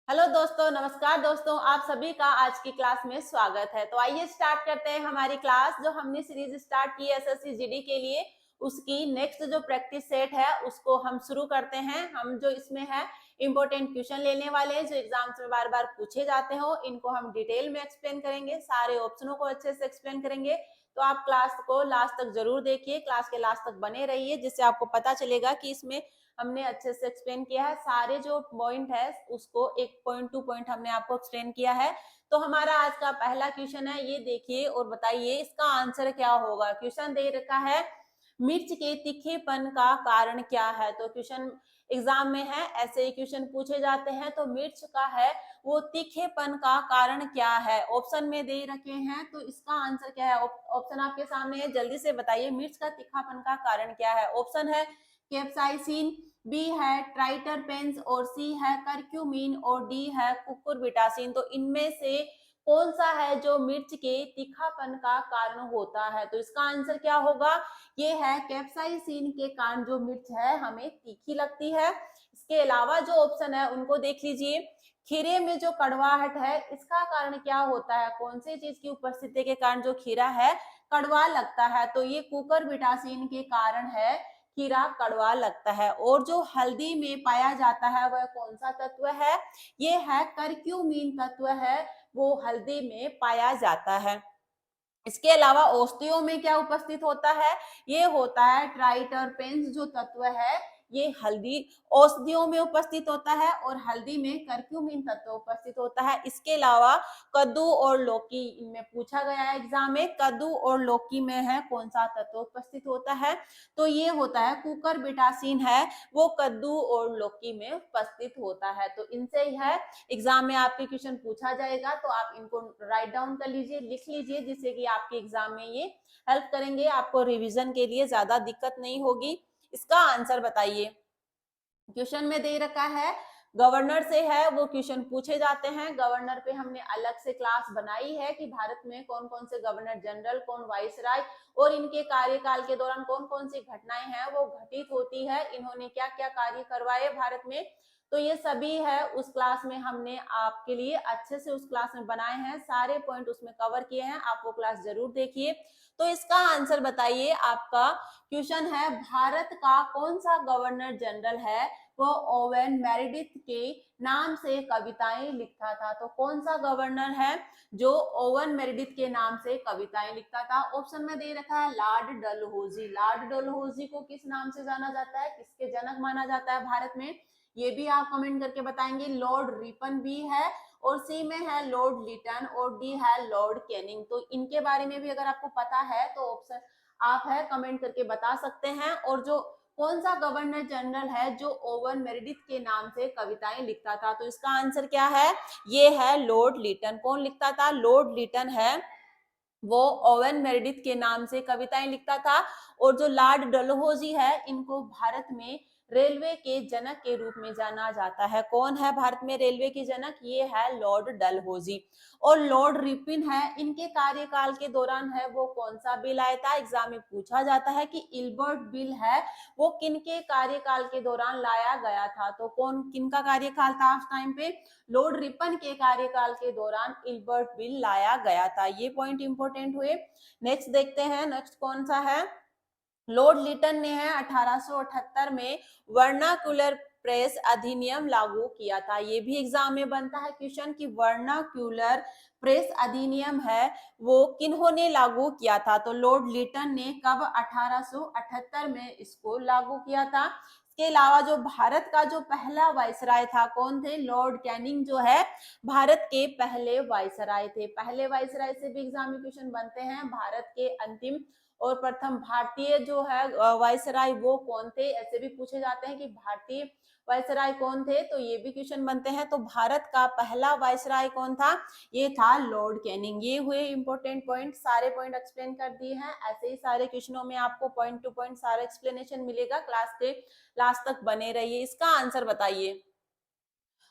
Hello दोस्तों, नमस्कार दोस्तों। आप सभी का आज की क्लास में स्वागत है। तो आइए स्टार्ट करते हैं हमारी क्लास। जो हमने सीरीज स्टार्ट की है एसएससी जीडी के लिए, उसकी नेक्स्ट जो प्रैक्टिस सेट है उसको हम शुरू करते हैं। हम जो इसमें है इंपॉर्टेंट क्वेश्चन लेने वाले हैं जो एग्जाम्स में बार बार पूछे जाते हो, इनको हम डिटेल में एक्सप्लेन करेंगे, सारे ऑप्शनों को अच्छे से एक्सप्लेन करेंगे। तो आप क्लास को लास्ट तक जरूर देखिए, क्लास के लास्ट तक बने रहिए, जिससे आपको पता चलेगा कि इसमें हमने अच्छे से एक्सप्लेन किया है। सारे जो पॉइंट है उसको एक पॉइंट टू पॉइंट हमने आपको एक्सप्लेन किया है। तो हमारा आज का पहला क्वेश्चन है, ये देखिए और बताइए इसका आंसर क्या होगा। क्वेश्चन दे रखा है मिर्च के तीखेपन का कारण क्या है। तो क्वेश्चन एग्जाम में है, ऐसे ही क्वेश्चन पूछे जाते हैं। तो मिर्च का है वो तीखेपन का कारण क्या है, ऑप्शन में दे रखे हैं। तो इसका आंसर क्या है, ऑप्शन आपके सामने है, जल्दी से बताइए मिर्च का तीखापन का कारण क्या है। ऑप्शन है कैप्साइसिन, बी है ट्राइटरपेन्स और सी है करक्यूमिन और डी है कुकुरबिटासिन। तो इनमें से कौन सा है जो मिर्च के तीखापन का कारण होता है। तो इसका आंसर क्या होगा, ये है कैप्साइसिन के कारण जो मिर्च है हमें तीखी लगती है। इसके अलावा जो ऑप्शन है उनको देख लीजिए। खीरे में जो कड़वाहट है इसका कारण क्या होता है, कौन सी चीज की उपस्थिति के कारण जो खीरा है कड़वा लगता है। तो ये कुकुरबिटासिन के कारण है खीरा कड़वा लगता है। और जो हल्दी में पाया जाता है वह कौन सा तत्व है, ये है करक्यूमिन तत्व है, वो हल्दी में पाया जाता है। इसके अलावा औषधियों में क्या उपस्थित होता है, ये होता है ट्राइटरपेन्स जो तत्व है, ये हल्दी औषधियों में उपस्थित होता है और हल्दी में करक्यूमिन तत्व उपस्थित होता है। इसके अलावा कद्दू और लौकी, इनमें पूछा गया है एग्जाम में, कद्दू और लौकी में है कौन सा तत्व उपस्थित होता है, तो ये होता है कुकुरबिटासिन है, वो कद्दू और लौकी में उपस्थित होता है। तो इनसे ही है एग्जाम में आपके क्वेश्चन पूछा जाएगा। तो आप इनको राइट डाउन कर लीजिए, लिख लीजिए, जिससे कि आपके एग्जाम में ये हेल्प करेंगे, आपको रिवीजन के लिए ज्यादा दिक्कत नहीं होगी। इसका आंसर बताइए। क्वेश्चन में दे रखा है गवर्नर से है, वो क्वेश्चन पूछे जाते हैं। गवर्नर पे हमने अलग से क्लास बनाई है कि भारत में कौन कौन से गवर्नर जनरल, कौन वाइसराय और इनके कार्यकाल के दौरान कौन कौन सी घटनाएं हैं वो घटित होती है, इन्होंने क्या क्या कार्य करवाए भारत में। तो ये सभी है उस क्लास में हमने आपके लिए अच्छे से उस क्लास में बनाए हैं, सारे पॉइंट उसमें कवर किए हैं, आप वो क्लास जरूर देखिए। तो इसका आंसर बताइए। आपका क्वेश्चन है भारत का कौन सा गवर्नर जनरल है वो ओवेन मेरिडिथ के नाम से कविताएं लिखता था। तो कौन सा गवर्नर है जो ओवन मेरिडिथ के नाम से कविताएं लिखता था। ऑप्शन में दे रखा है लॉर्ड डलहौजी। लॉर्ड डलहौजी को किस नाम से जाना जाता है, किसके जनक माना जाता है भारत में, ये भी आप कमेंट करके बताएंगे। लॉर्ड रिपन भी है और सी में है लॉर्ड लिटन और डी है लॉर्ड कैनिंग। तो इनके बारे में भी अगर आपको पता है तो ऑप्शन आप है कमेंट करके बता सकते हैं। और जो कौन सा गवर्नर जनरल है जो ओवन मेरिडिथ के नाम से कविताएं लिखता था, तो इसका आंसर क्या है, ये है लॉर्ड लिटन। कौन लिखता था, लॉर्ड लिटन है, वो ओवन मेरिडिथ के नाम से कविताएं लिखता था। और जो लॉर्ड डलहौजी है, इनको भारत में रेलवे के जनक के रूप में जाना जाता है। कौन है भारत में रेलवे के जनक, ये है लॉर्ड डलहौजी। और लॉर्ड रिपिन है, इनके कार्यकाल के दौरान है वो कौन सा बिल आया था, एग्जाम में पूछा जाता है कि इल्बर्ट बिल है वो किनके कार्यकाल के दौरान लाया गया था। तो कौन किनका कार्यकाल था उस टाइम पे, लॉर्ड रिपन के कार्यकाल के दौरान इल्बर्ट बिल लाया गया था। ये पॉइंट इंपोर्टेंट हुए। नेक्स्ट देखते हैं, नेक्स्ट कौन सा है। लॉर्ड लिटन ने है 1878 में वर्नाक्यूलर प्रेस अधिनियम लागू किया था। ये भी एग्जाम में बनता है क्वेश्चन कि वर्नाक्यूलर प्रेस अधिनियम है वो किन्होंने लागू किया था। तो लॉर्ड लिटन ने कब, 1878 में इसको लागू किया था। इसके अलावा जो भारत का जो पहला वायसराय था, कौन थे, लॉर्ड कैनिंग जो है भारत के पहले वायसराय थे। पहले वायसराय से भी एग्जाम में क्वेश्चन बनते हैं। भारत के अंतिम और प्रथम भारतीय जो है वायसराय वो कौन थे, ऐसे भी पूछे जाते हैं कि भारतीय वायसराय कौन थे, तो ये भी क्वेश्चन बनते हैं। तो भारत का पहला वायसराय कौन था, ये था लॉर्ड कैनिंग। ये हुए इंपॉर्टेंट पॉइंट, सारे पॉइंट एक्सप्लेन कर दिए हैं। ऐसे ही सारे क्वेश्चनों में आपको पॉइंट टू पॉइंट सारा एक्सप्लेनेशन मिलेगा, क्लास के लास्ट तक बने रहिए। इसका आंसर बताइए।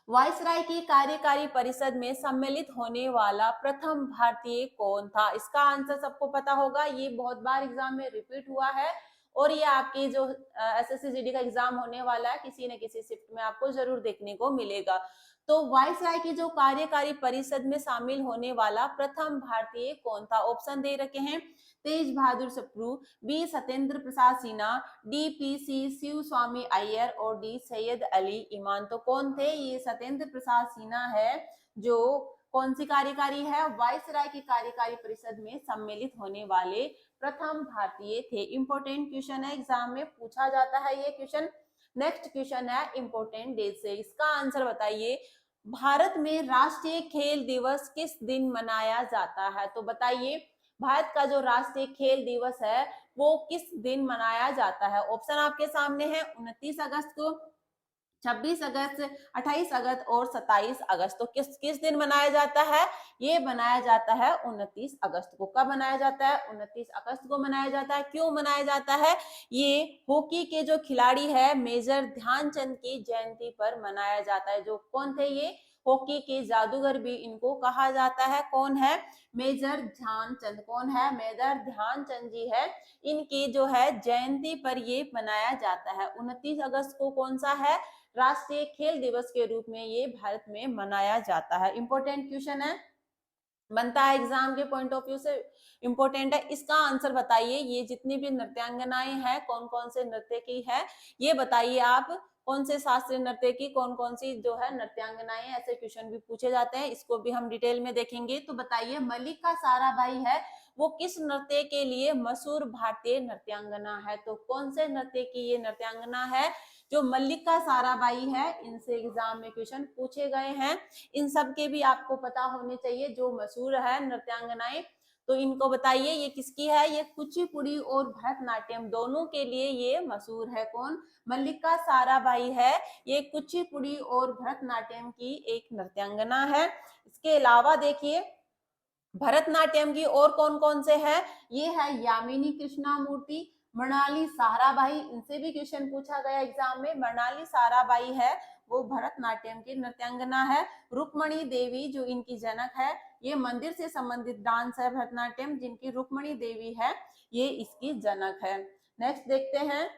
वायसराय की कार्यकारी परिषद में सम्मिलित होने वाला प्रथम भारतीय कौन था। इसका आंसर सबको पता होगा, ये बहुत बार एग्जाम में रिपीट हुआ है और ये आपके जो एसएससी जीडी का एग्जाम होने वाला है किसी न किसी शिफ्ट में आपको जरूर देखने को मिलेगा। तो वायसराय की जो कार्यकारी परिषद में शामिल होने वाला प्रथम भारतीय कौन था? ऑप्शन दे रखे हैं, तेज बहादुर Sapru, B Satyendra Prasad Sinha, D PC Shiv स्वामी अय्यर और डी सैयद अली इमाम। तो कौन थे? ये सत्येंद्र प्रसाद सिन्हा है जो कौन सी कार्यकारी है? वायसराय की कार्यकारी परिषद में सम्मिलित होने वाले प्रथम भारतीय थे। इंपॉर्टेंट क्वेश्चन है, एग्जाम में पूछा जाता है ये क्वेश्चन। नेक्स्ट क्वेश्चन है इंपॉर्टेंट डेट से, इसका आंसर बताइए। भारत में राष्ट्रीय खेल दिवस किस दिन मनाया जाता है? तो बताइए भारत का जो राष्ट्रीय खेल दिवस है वो किस दिन मनाया जाता है? ऑप्शन आपके सामने है, 29 अगस्त को, 26 अगस्त, 28 अगस्त और 27 अगस्त। तो किस किस दिन मनाया जाता है? ये मनाया जाता है 29 अगस्त को। कब मनाया जाता है? 29 अगस्त को मनाया जाता है। क्यों मनाया जाता है? ये हॉकी के जो खिलाड़ी है मेजर ध्यानचंद की जयंती पर मनाया जाता है। जो कौन थे ये? हॉकी के जादूगर भी इनको कहा जाता है। कौन है? मेजर ध्यानचंद। कौन है? मेजर ध्यानचंद जी है। इनकी जो है जयंती पर ये मनाया जाता है। 29 अगस्त को कौन सा है? राष्ट्रीय खेल दिवस के रूप में ये भारत में मनाया जाता है। इंपॉर्टेंट क्वेश्चन है, बनता है एग्जाम के पॉइंट ऑफ व्यू से इंपॉर्टेंट है। इसका आंसर बताइए, ये जितनी भी नृत्यांगनाएं हैं कौन कौन से नृत्य की है ये बताइए आप। कौन से शास्त्रीय नृत्य की कौन कौन सी जो है नृत्यांगनाएं, ऐसे क्वेश्चन भी पूछे जाते हैं, इसको भी हम डिटेल में देखेंगे। तो बताइए मल्लिका साराभाई है वो किस नृत्य के लिए मशहूर भारतीय नृत्यांगना है? तो कौन से नृत्य की ये नृत्यांगना है जो मल्लिका साराभाई है? इनसे एग्जाम में क्वेश्चन पूछे गए हैं। इन सब के भी आपको पता होने चाहिए जो मशहूर है नृत्यांगनाएं। तो इनको बताइए ये किसकी है? ये कुचिपुड़ी और भरतनाट्यम दोनों के लिए ये मशहूर है। कौन? मल्लिका साराभाई है, ये कुचिपुड़ी और भरतनाट्यम की एक नृत्यांगना है। इसके अलावा देखिए भरतनाट्यम की और कौन कौन से है? ये है यामिनी कृष्णामूर्ति, मृणाली साराभाई, इनसे भी क्वेश्चन पूछा गया एग्जाम में। मृणाली साराभाई है वो भरतनाट्यम की नृत्यांगना है। रुक्मणी देवी जो इनकी जनक है, ये मंदिर से संबंधित डांस है भरतनाट्यम, जिनकी रुक्मणी देवी है ये इसकी जनक है। नेक्स्ट देखते हैं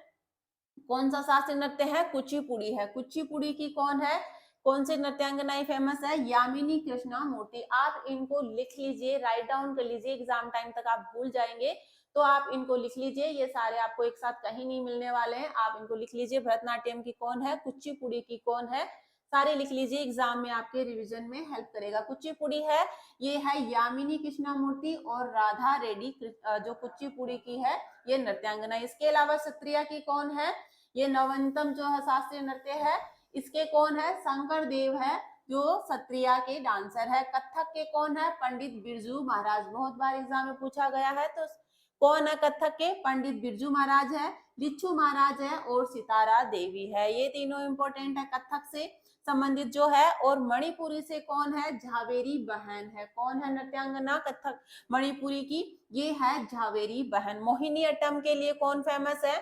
कौन सा शास्त्रीय नृत्य है? कुचिपुड़ी है। कुचिपुड़ी की कौन है? कौन सी नृत्यांगनाएं फेमस है? यामिनी कृष्णामूर्ति। आप इनको लिख लीजिए, राइट डाउन कर लीजिए, एग्जाम टाइम तक आप भूल जाएंगे तो आप इनको लिख लीजिए। ये सारे आपको एक साथ कहीं नहीं मिलने वाले हैं, आप इनको लिख लीजिए। भरतनाट्यम की कौन है? कुचिपुड़ी की कौन है? सारे लिख लीजिए, एग्जाम में आपके रिवीजन में हेल्प करेगा। कुचिपुड़ी है ये है यामिनी कृष्णामूर्ति और राधा रेड्डी जो कुचिपुड़ी की है ये नृत्यांगना। इसके अलावा सत्रिया की कौन है? ये नवंतम जो है शास्त्रीय नृत्य है, इसके कौन है? शंकर देव है जो सत्रिया के डांसर है। कथक के कौन है? पंडित बिरजू महाराज, बहुत बार एग्जाम में पूछा गया है। तो कौन है कथक के? पंडित बिरजू महाराज है, लिच्छू महाराज है और सितारा देवी है। ये तीनों इंपॉर्टेंट है कथक से संबंधित जो है। और मणिपुरी से कौन है? झावेरी बहन है। कौन है नृत्यांगना कथक मणिपुरी की? ये है झावेरी बहन। मोहिनी अट्टम के लिए कौन फेमस है?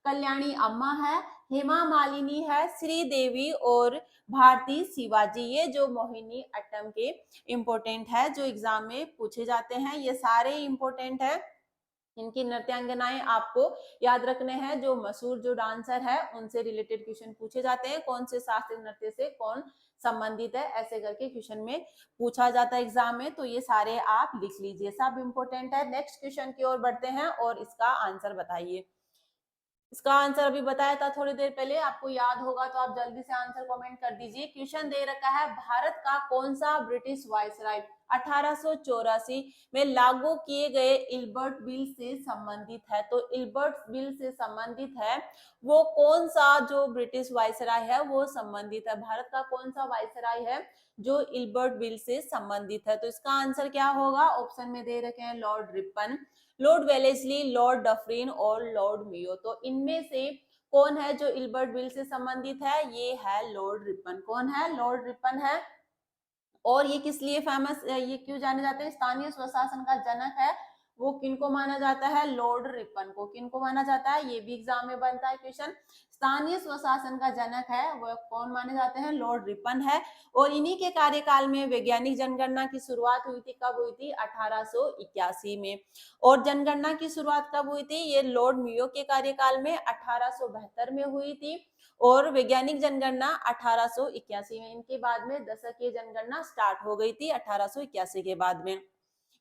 कल्याणी अम्मा है, हेमा मालिनी है, श्रीदेवी और भारती शिवाजी। ये जो मोहिनी अट्टम के इंपॉर्टेंट है जो एग्जाम में पूछे जाते हैं, ये सारे इंपॉर्टेंट है। इनकी नृत्यांगनाएं आपको याद रखने हैं, जो मशहूर जो डांसर है उनसे रिलेटेड क्वेश्चन पूछे जाते हैं। कौन से शास्त्रीय नृत्य से कौन संबंधित है, ऐसे करके क्वेश्चन में पूछा जाता है एग्जाम में। तो ये सारे आप लिख लीजिए, सब इंपॉर्टेंट है। नेक्स्ट क्वेश्चन की ओर बढ़ते हैं और इसका आंसर बताइए। इसका आंसर अभी बताया था थोड़ी देर पहले, आपको याद होगा तो आप जल्दी से आंसर कमेंट कर दीजिए। क्वेश्चन दे रखा है भारत का कौन सा ब्रिटिश वायसराय 1884 में लागू किए गए इल्बर्ट बिल से संबंधित है? तो इल्बर्ट बिल से संबंधित है वो कौन सा जो ब्रिटिश वायसराय है वो संबंधित है? भारत का कौन सा वायसराय है जो इल्बर्ट बिल से संबंधित है? तो इसका आंसर क्या होगा? ऑप्शन में दे रखे हैं Lord Ripon, Lord Wellesley, Lord Dufferin और लॉर्ड मेयो। तो इनमें से कौन है जो इल्बर्ट बिल से संबंधित है? ये है लॉर्ड रिपन। कौन है? लॉर्ड रिपन है। और ये किस लिए फेमस, ये क्यों जाने जाते हैं? स्थानीय स्वशासन का जनक है वो किनको माना जाता है, लॉर्ड रिपन को। किनको माना जाता है, ये भी एग्जाम में बनता है क्वेश्चन। स्थानीय स्वशासन का जनक है वो कौन माने जाते हैं, लॉर्ड रिपन है। और इन्हीं के कार्यकाल में वैज्ञानिक जनगणना की शुरुआत हुई थी। कब हुई थी, 1881 में। और जनगणना की शुरुआत कब हुई थी, ये लॉर्ड मियो के कार्यकाल में 1872 में हुई थी। और वैज्ञानिक जनगणना 1881 में। इनके बाद में दशकीय जनगणना स्टार्ट हो गई थी 1881 के बाद में।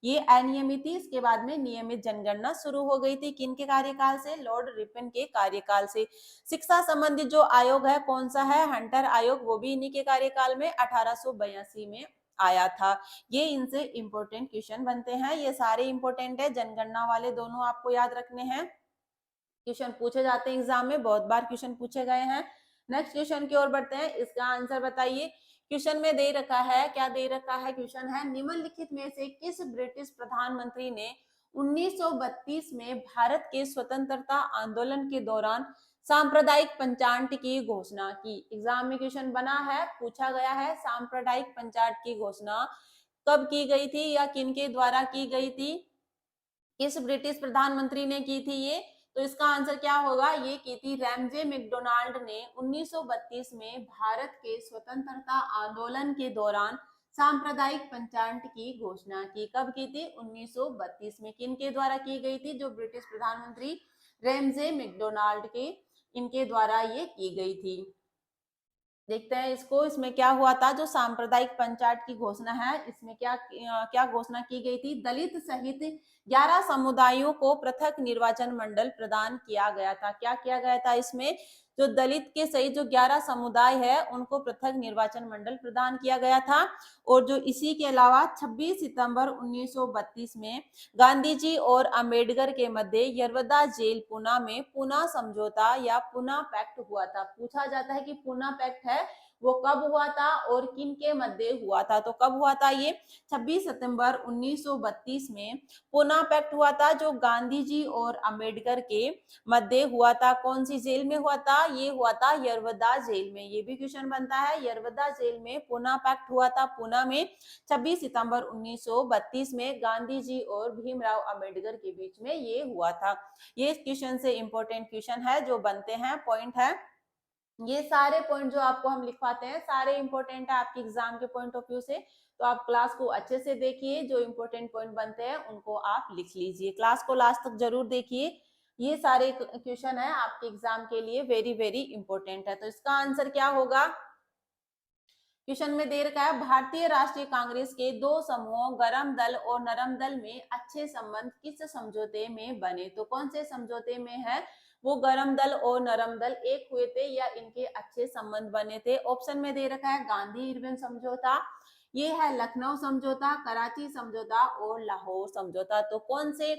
ये अनियमित थी, इसके बाद में नियमित जनगणना शुरू हो गई थी। किन के कार्यकाल से, लॉर्ड रिपन के कार्यकाल से। शिक्षा संबंधित जो आयोग है कौन सा है, हंटर आयोग, वो भी इन्हीं के कार्यकाल में 1882 में आया था। ये इनसे इंपोर्टेंट क्वेश्चन बनते हैं, ये सारे इंपोर्टेंट है, जनगणना वाले दोनों आपको याद रखने हैं। क्वेश्चन पूछे जाते हैं एग्जाम में, बहुत बार क्वेश्चन पूछे गए हैं। नेक्स्ट क्वेश्चन की ओर बढ़ते हैं, इसका आंसर बताइए। क्वेश्चन में दे रखा है, क्या दे रखा है, क्वेश्चन है निम्नलिखित में से किस ब्रिटिश प्रधानमंत्री ने 1932 में भारत के स्वतंत्रता आंदोलन के दौरान सांप्रदायिक पंचायत की घोषणा की। एग्जाम में क्वेश्चन बना है, पूछा गया है, सांप्रदायिक पंचायत की घोषणा कब की गई थी या किन के द्वारा की गई थी, किस ब्रिटिश प्रधानमंत्री ने की थी ये। तो इसका आंसर क्या होगा, ये की थी रैमजे मैकडोनाल्ड ने 1932 में भारत के स्वतंत्रता आंदोलन के दौरान सांप्रदायिक पंचायत की घोषणा की। कब की थी, 1932 में। किन के द्वारा की गई थी, जो ब्रिटिश प्रधानमंत्री रैमजे मैकडोनाल्ड के, इनके द्वारा ये की गई थी। देखते हैं इसको, इसमें क्या हुआ था, जो सांप्रदायिक पंचायत की घोषणा है, इसमें क्या क्या घोषणा की गई थी, दलित सहित 11 समुदायों को पृथक निर्वाचन मंडल प्रदान किया गया था। क्या किया गया था इसमें, जो दलित के सहित जो 11 समुदाय है उनको पृथक निर्वाचन मंडल प्रदान किया गया था। और जो इसी के अलावा 26 सितंबर 1932 में गांधी जी और अंबेडकर के मध्य यरवदा जेल पुणे में पुना समझौता या पुना पैक्ट हुआ था। पूछा जाता है कि पुना पैक्ट है वो कब हुआ था और किन के मध्य हुआ था। तो कब हुआ था ये, 26 सितंबर 1932 में पुना पैक्ट हुआ था, जो गांधी जी और अंबेडकर के मध्य हुआ था। कौन सी जेल में हुआ था, ये हुआ था यरवदा जेल में। ये भी क्वेश्चन बनता है, यरवदा जेल में पुना पैक्ट हुआ था पुणे में 26 सितंबर 1932 में गांधी जी और भीमराव अंबेडकर के बीच में ये हुआ था। ये क्वेश्चन से इंपॉर्टेंट क्वेश्चन है जो बनते हैं, पॉइंट है। ये सारे पॉइंट जो आपको हम लिखवाते हैं सारे इंपॉर्टेंट है आपके एग्जाम के पॉइंट ऑफ व्यू से। तो आप क्लास को अच्छे से देखिए, जो इंपॉर्टेंट पॉइंट बनते हैं उनको आप लिख लीजिए। क्लास को लास्ट तक जरूर देखिए, ये सारे क्वेश्चन है आपके एग्जाम के लिए वेरी वेरी इंपॉर्टेंट है। तो इसका आंसर क्या होगा, क्वेश्चन में दे रखा है भारतीय राष्ट्रीय कांग्रेस के दो समूहों गरम दल और नरम दल में अच्छे संबंध किस समझौते में बने। तो कौन से समझौते में है वो गरम दल और नरम दल एक हुए थे या इनके अच्छे संबंध बने थे। ऑप्शन में दे रखा है गांधी इरविन समझौता, ये है लखनऊ समझौता, कराची समझौता और लाहौर समझौता। तो कौन से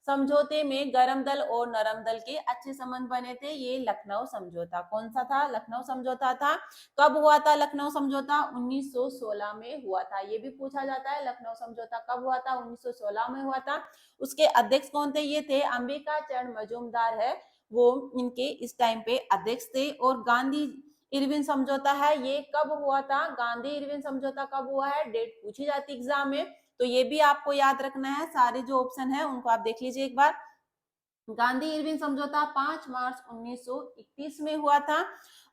समझौते में गरम दल और नरम दल के अच्छे संबंध बने थे, ये लखनऊ समझौता। कौन सा था, लखनऊ समझौता था। कब हुआ था लखनऊ समझौता, 1916 में हुआ था। ये भी पूछा जाता है लखनऊ समझौता कब हुआ था, 1916 में हुआ था। उसके अध्यक्ष कौन थे, ये थे अंबिका चरण मजूमदार है, वो इनके इस टाइम पे अध्यक्ष थे। और गांधी इरविन समझौता है, ये कब हुआ था, गांधी इरविन समझौता कब हुआ है, डेट पूछी जाती एग्जाम में। तो ये भी आपको याद रखना है, सारे जो ऑप्शन है उनको आप देख लीजिए एक बार। गांधी इरविन समझौता 5 मार्च 1931 में हुआ था।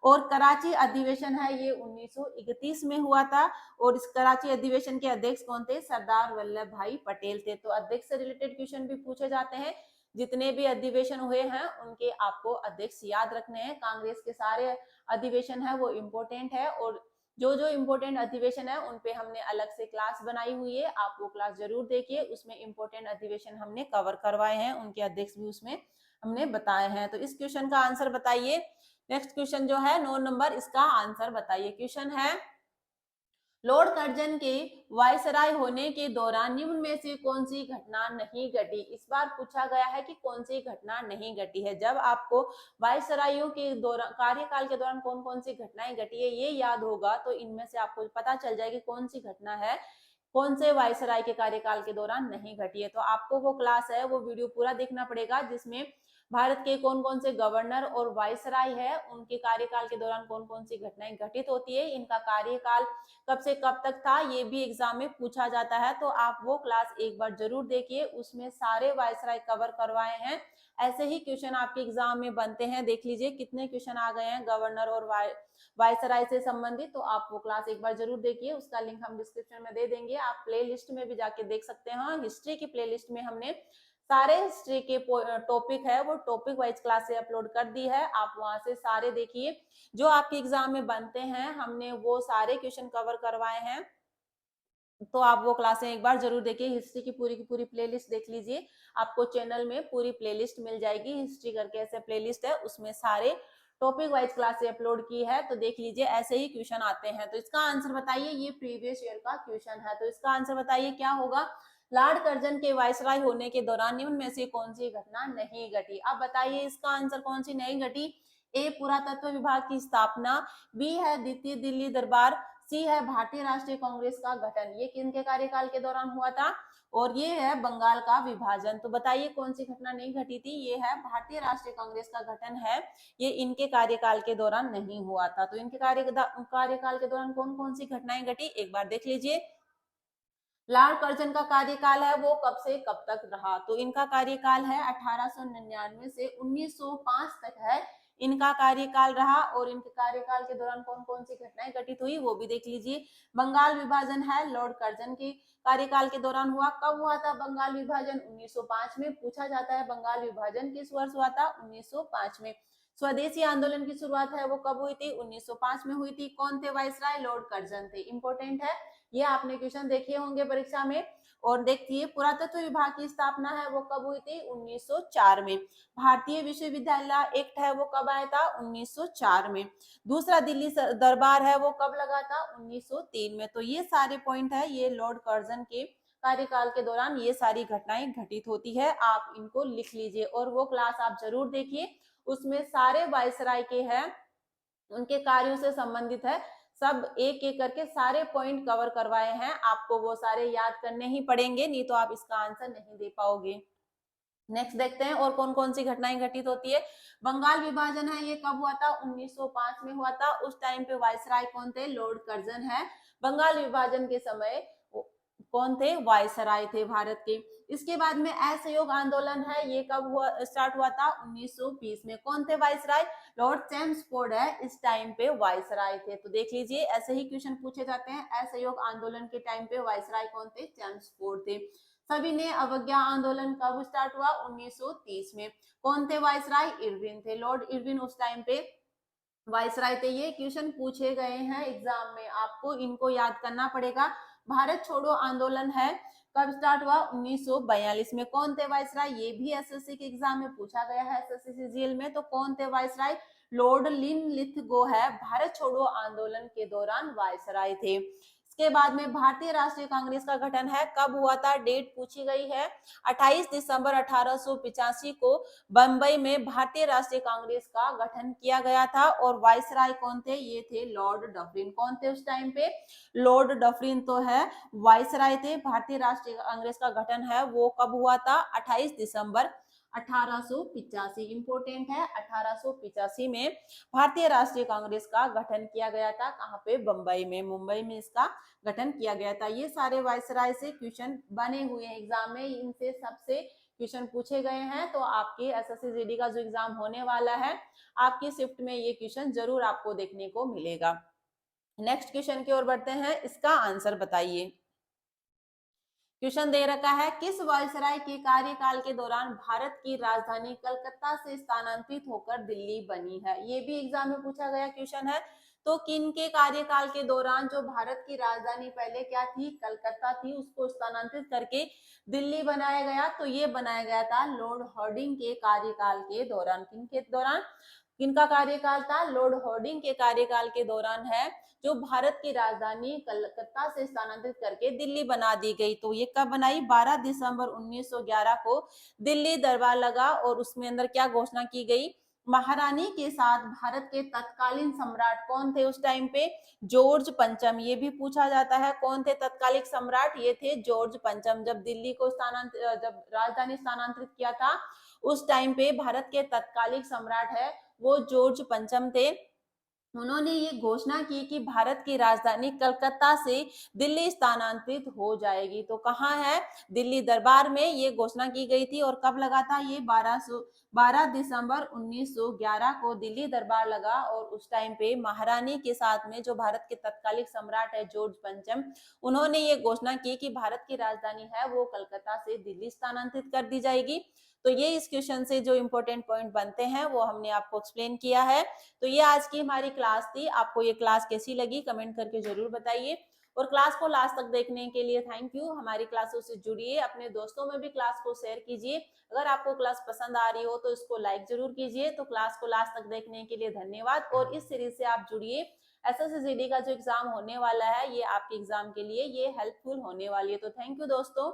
और कराची अधिवेशन है ये 1931 में हुआ था। और इस कराची अधिवेशन के अध्यक्ष कौन थे, सरदार वल्लभ भाई पटेल थे। तो अध्यक्ष से रिलेटेड क्वेश्चन भी पूछे जाते हैं, जितने भी अधिवेशन हुए हैं उनके आपको अध्यक्ष याद रखने हैं। कांग्रेस के सारे अधिवेशन है वो इम्पोर्टेंट है, और जो जो इम्पोर्टेंट अधिवेशन है उन पे हमने अलग से क्लास बनाई हुई है, आप वो क्लास जरूर देखिए। उसमें इम्पोर्टेंट अधिवेशन हमने कवर करवाए हैं, उनके अध्यक्ष भी उसमें हमने बताए हैं। तो इस क्वेश्चन का आंसर बताइए। नेक्स्ट क्वेश्चन जो है 9 नंबर, इसका आंसर बताइए। क्वेश्चन है लॉर्ड कर्जन के वायसराय होने के दौरान निम्न में से कौन सी घटना नहीं घटी। इस बार पूछा गया है कि कौन सी घटना नहीं घटी है। जब आपको वायसरायों के दौरान कार्यकाल के दौरान कौन कौन सी घटनाएं घटी है ये याद होगा, तो इनमें से आपको पता चल जाएगी कौन सी घटना है कौन से वायसराय के कार्यकाल के दौरान नहीं घटी है। तो आपको वो क्लास है वो वीडियो पूरा देखना पड़ेगा, जिसमें भारत के कौन कौन से गवर्नर और वायसराय है, उनके कार्यकाल के दौरान कौन कौन सी घटनाएं घटित होती है, इनका कार्यकाल कब से कब तक था, ये भी एग्जाम में पूछा जाता है। तो आप वो क्लास एक बार जरूर देखिए, उसमें सारे वायसराय कवर करवाए हैं। ऐसे ही क्वेश्चन आपके एग्जाम में बनते हैं। देख लीजिए कितने क्वेश्चन आ गए हैं गवर्नर और वायसराय से संबंधित। तो आप वो क्लास एक बार जरूर देखिए, उसका लिंक हम डिस्क्रिप्शन में दे देंगे, आप प्ले लिस्ट में भी जाके देख सकते हैं। हिस्ट्री की प्ले लिस्ट में हमने सारे हिस्ट्री के टॉपिक है वो टॉपिक वाइज क्लासे अपलोड कर दी है, आप वहां से सारे देखिए जो आपके एग्जाम में बनते हैं, हमने वो सारे क्वेश्चन कवर करवाए हैं। तो आप वो क्लासें एक बार जरूर देखिए, हिस्ट्री की पूरी प्लेलिस्ट देख लीजिए, आपको चैनल में पूरी प्लेलिस्ट मिल जाएगी। हिस्ट्री करके ऐसे प्लेलिस्ट है, उसमें सारे टॉपिक वाइज क्लासें अपलोड की है, तो देख लीजिए। ऐसे ही क्वेश्चन आते हैं। तो इसका आंसर बताइए, ये प्रीवियस ईयर का क्वेश्चन है, तो इसका आंसर बताइए क्या होगा। लॉर्ड कर्जन के वायसराय होने के दौरान निम्न में से कौन सी घटना नहीं घटी। अब बताइए इसका आंसर कौन सी नहीं घटी। ए पुरातत्व विभाग की स्थापना, बी है द्वितीय दिल्ली दरबार, सी है भारतीय राष्ट्रीय कांग्रेस का गठन। ये किनके कार्यकाल के दौरान हुआ था, और ये है बंगाल का विभाजन। तो बताइए कौन सी घटना नहीं घटी थी, ये है भारतीय राष्ट्रीय कांग्रेस का गठन है, ये इनके कार्यकाल के दौरान नहीं हुआ था। तो इनके कार्यकाल के दौरान कौन कौन सी घटनाएं घटी, एक बार देख लीजिए। लॉर्ड कर्जन का कार्यकाल है वो कब से कब तक रहा, तो इनका कार्यकाल है 1899 से 1905 तक है इनका कार्यकाल रहा। और इनके कार्यकाल के दौरान कौन कौन सी घटनाएं घटित हुई वो भी देख लीजिए। बंगाल विभाजन है लॉर्ड कर्जन के कार्यकाल के दौरान हुआ। कब हुआ था बंगाल विभाजन, 1905 में। पूछा जाता है बंगाल विभाजन किस वर्ष हुआ था, 1905 में। स्वदेशी आंदोलन की शुरुआत है वो कब हुई थी, 1905 में हुई थी। कौन थे वाइसराय, लॉर्ड कर्जन थे। इंपॉर्टेंट है, ये आपने क्वेश्चन देखे होंगे परीक्षा में। और देखिए पुरातत्व विभाग की स्थापना है वो कब हुई थी, 1904 में। भारतीय विश्वविद्यालय एक्ट है वो कब आया था, 1904 में। दूसरा दिल्ली दरबार है वो कब लगा था, 1903 में। तो ये सारे पॉइंट है, ये लॉर्ड कर्जन के कार्यकाल के दौरान ये सारी घटनाएं घटित होती है, आप इनको लिख लीजिए। और वो क्लास आप जरूर देखिए, उसमें सारे वायसराय के हैं, उनके कार्यों से संबंधित है, सब एक एक करके सारे पॉइंट कवर करवाए हैं। आपको वो सारे याद करने ही पड़ेंगे, नहीं तो आप इसका आंसर नहीं दे पाओगे। नेक्स्ट देखते हैं और कौन कौन सी घटनाएं घटित होती है। बंगाल विभाजन है ये कब हुआ था, 1905 में हुआ था। उस टाइम पे वायसराय कौन थे, लॉर्ड कर्जन है। बंगाल विभाजन के समय कौन थे, वायसराय थे भारत के। इसके बाद में असहयोग आंदोलन है, ये कब हुआ, स्टार्ट हुआ था, 1920 में। कौन थे वायसराय, लॉर्ड चैम्सफोर्ड है इस टाइम पे वायसराय थे। तो देख लीजिए ऐसे ही क्वेश्चन पूछे जाते हैं। असहयोग आंदोलन के टाइम पे वायसराय कौन थे, चैम्सफोर्ड थे। सभी ने अवज्ञा आंदोलन कब स्टार्ट हुआ, 1930 में। कौन थे वायसराय, इरविन थे, लॉर्ड इरविन उस टाइम पे वायसराय थे। ये क्वेश्चन पूछे गए हैं एग्जाम में, आपको इनको याद करना पड़ेगा। भारत छोड़ो आंदोलन है कब स्टार्ट हुआ, 1942 में। कौन थे वायसराय, ये भी एसएससी के एग्जाम में पूछा गया है, एसएससी सीजीएल में। तो कौन थे वायसराय, लॉर्ड लिनलिथगो है, भारत छोड़ो आंदोलन के दौरान वायसराय थे। इसके बाद में भारतीय राष्ट्रीय कांग्रेस का गठन है, कब हुआ था, डेट पूछी गई है। 28 दिसंबर 1885 को बंबई में भारतीय राष्ट्रीय कांग्रेस का गठन किया गया था। और वायसराय कौन थे, ये थे लॉर्ड डफरिन। कौन थे उस टाइम पे, लॉर्ड डफरिन तो है वायसराय थे। भारतीय राष्ट्रीय कांग्रेस का गठन है वो कब हुआ था, 28 दिसंबर 1885। इंपोर्टेंट है, 1885 में भारतीय राष्ट्रीय कांग्रेस का गठन किया गया था। कहाँ पे, बंबई में, मुंबई में इसका गठन किया गया था। ये सारे वायसराय से क्वेश्चन बने हुए हैं एग्जाम में, इनसे सबसे क्वेश्चन पूछे गए हैं। तो आपके एसएससी जीडी का जो एग्जाम होने वाला है, आपकी शिफ्ट में ये क्वेश्चन जरूर आपको देखने को मिलेगा। नेक्स्ट क्वेश्चन की ओर बढ़ते हैं, इसका आंसर बताइए। क्वेश्चन दे रखा है, किस वायसराय के कार्यकाल के दौरान भारत की राजधानी कलकत्ता से स्थानांतरित होकर दिल्ली बनी है। ये भी एग्जाम में पूछा गया क्वेश्चन है। तो किन के कार्यकाल के दौरान जो भारत की राजधानी पहले क्या थी, कलकत्ता थी, उसको स्थानांतरित करके दिल्ली बनाया गया। तो ये बनाया गया था लॉर्ड हार्डिंग के कार्यकाल के दौरान। किनके दौरान, किनका कार्यकाल था, लॉर्ड हार्डिंग के कार्यकाल के दौरान है जो भारत की राजधानी कलकत्ता से स्थानांतरित करके दिल्ली बना दी गई। तो ये कब बनाई, 12 दिसंबर 1911 को दिल्ली दरबार लगा। और उसमें अंदर क्या घोषणा की गई, महारानी के साथ भारत के तत्कालीन सम्राट कौन थे उस टाइम पे, जॉर्ज पंचम। ये भी पूछा जाता है, कौन थे तत्कालिक सम्राट, ये थे जॉर्ज पंचम। जब दिल्ली को जब राजधानी स्थानांतरित किया था उस टाइम पे भारत के तत्कालिक सम्राट है वो जॉर्ज पंचम थे। उन्होंने ये घोषणा की कि भारत की राजधानी कलकत्ता से दिल्ली स्थानांतरित हो जाएगी। तो कहाँ है? दिल्ली दरबार में ये घोषणा की गई थी। और कब लगा था ये? 12 दिसंबर 1911 को दिल्ली दरबार लगा। और उस टाइम पे महारानी के साथ में जो भारत के तत्कालिक सम्राट है जॉर्ज पंचम, उन्होंने ये घोषणा की कि भारत की राजधानी है वो कलकत्ता से दिल्ली स्थानांतरित कर दी जाएगी। तो ये इस क्वेश्चन से जो इंपॉर्टेंट पॉइंट बनते हैं वो हमने आपको एक्सप्लेन किया है। तो ये आज की हमारी क्लास थी। आपको ये क्लास कैसी लगी कमेंट करके जरूर बताइए। और क्लास को लास्ट तक देखने के लिए थैंक यू। हमारी क्लासों से जुड़िए, अपने दोस्तों में भी क्लास को शेयर कीजिए। अगर आपको क्लास पसंद आ रही हो तो इसको लाइक जरूर कीजिए। तो क्लास को लास्ट तक देखने के लिए धन्यवाद। और इस सीरीज से आप जुड़िए। एसएससी का जो एग्जाम होने वाला है ये आपके एग्जाम के लिए ये हेल्पफुल होने वाली है। तो थैंक यू दोस्तों।